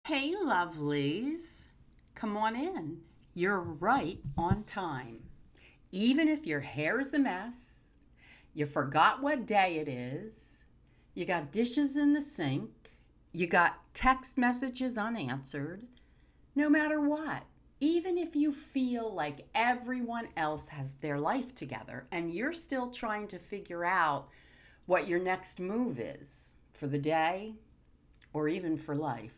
Hey, lovelies. Come on in. You're right on time. Even if your hair's a mess, you forgot what day it is, you got dishes in the sink, you got text messages unanswered, no matter what, even if you feel like everyone else has their life together and you're still trying to figure out what your next move is for the day or even for life.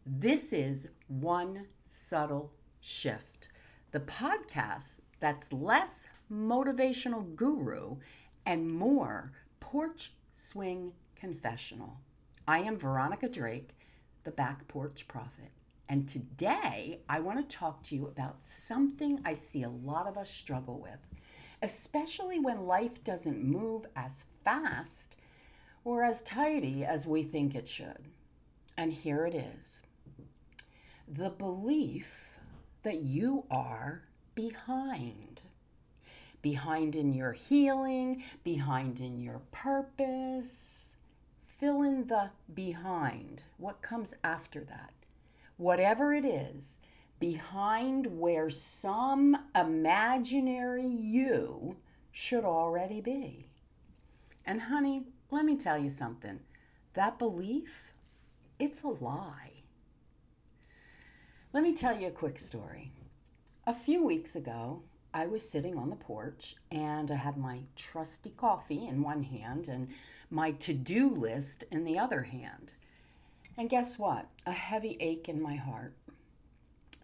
This is One Subtle Shift, the podcast that's less motivational guru and more porch swing confessional. I am Veronica Drake, the Back Porch Prophet. And today I want to talk to you about something I see a lot of us struggle with, especially when life doesn't move as fast or as tidy as we think it should. And here it is: the belief that you are behind. Behind in your healing, behind in your purpose. Fill in the behind. What comes after that? Whatever it is, behind where some imaginary you should already be. And honey, let me tell you something. That belief, it's a lie. Let me tell you a quick story. A few weeks ago, I was sitting on the porch and I had my trusty coffee in one hand and my to-do list in the other hand. And guess what? A heavy ache in my heart.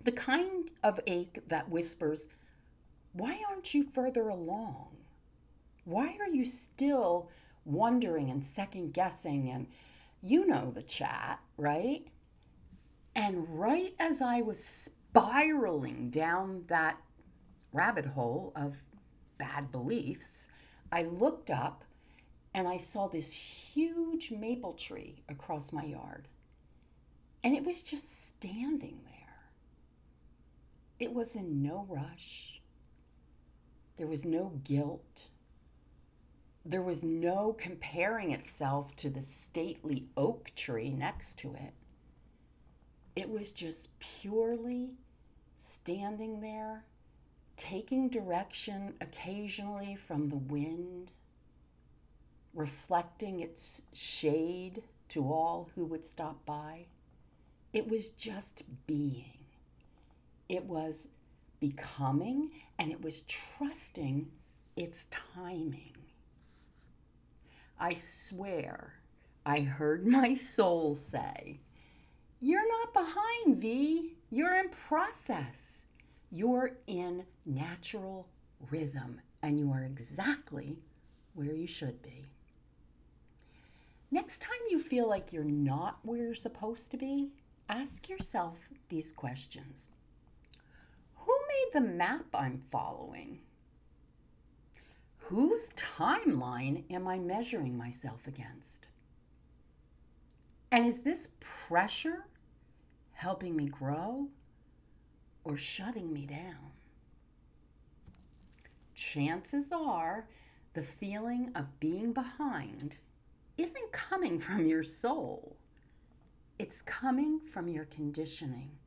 The kind of ache that whispers, "Why aren't you further along? Why are you still wondering and second guessing?" And you know the chat, right? And right as I was spiraling down that rabbit hole of bad beliefs, I looked up and I saw this huge maple tree across my yard. And it was just standing there. It was in no rush. There was no guilt. There was no comparing itself to the stately oak tree next to it. It was just purely standing there, taking direction occasionally from the wind, reflecting its shade to all who would stop by. It was just being. It was becoming, and it was trusting its timing. I swear, I heard my soul say, "You're not behind, V. You're in process. You're in natural rhythm, and you are exactly where you should be." Next time you feel like you're not where you're supposed to be, ask yourself these questions. Who made the map I'm following? Whose timeline am I measuring myself against? And is this pressure helping me grow or shutting me down? Chances are the feeling of being behind isn't coming from your soul. It's coming from your conditioning,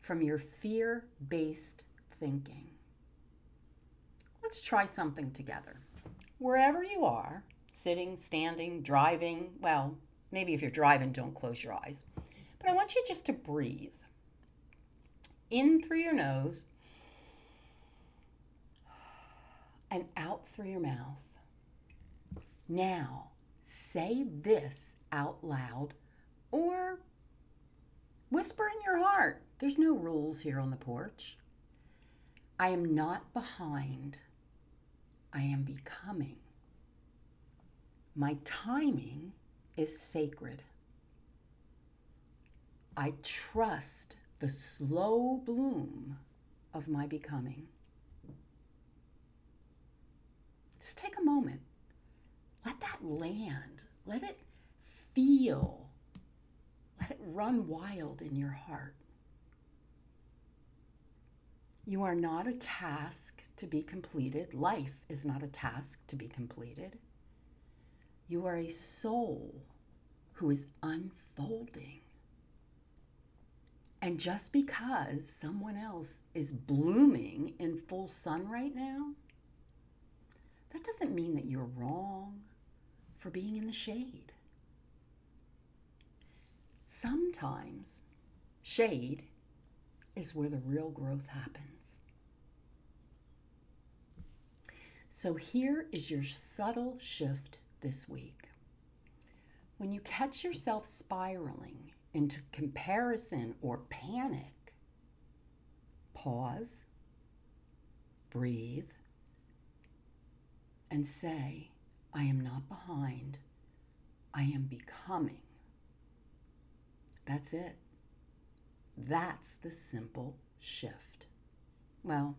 from your fear-based thinking. Let's try something together. Wherever you are, sitting, standing, driving, well, maybe if you're driving, don't close your eyes. But I want you just to breathe. In through your nose and out through your mouth. Now, say this out loud or whisper in your heart. There's no rules here on the porch. I am not behind. I am becoming. My timing is sacred. I trust the slow bloom of my becoming. Just take a moment. Let that land. Let it feel. Let it run wild in your heart. You are not a task to be completed. Life is not a task to be completed. You are a soul who is unfolding. And just because someone else is blooming in full sun right now, that doesn't mean that you're wrong for being in the shade. Sometimes shade is where the real growth happens. So here is your subtle shift this week. When you catch yourself spiraling into comparison or panic, pause, breathe, and say, I am not behind, I am becoming. That's it. That's the simple shift. Well,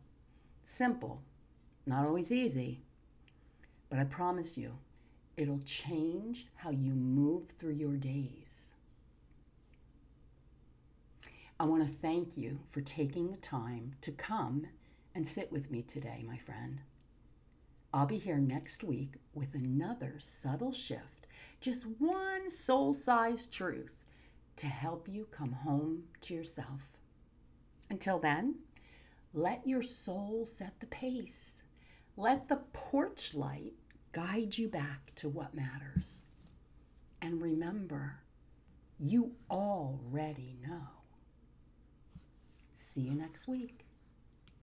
simple, not always easy, but I promise you, it'll change how you move through your days. I want to thank you for taking the time to come and sit with me today, my friend. I'll be here next week with another subtle shift, just one soul-sized truth to help you come home to yourself. Until then, let your soul set the pace. Let the porch light guide you back to what matters. And remember, you already know. See you next week.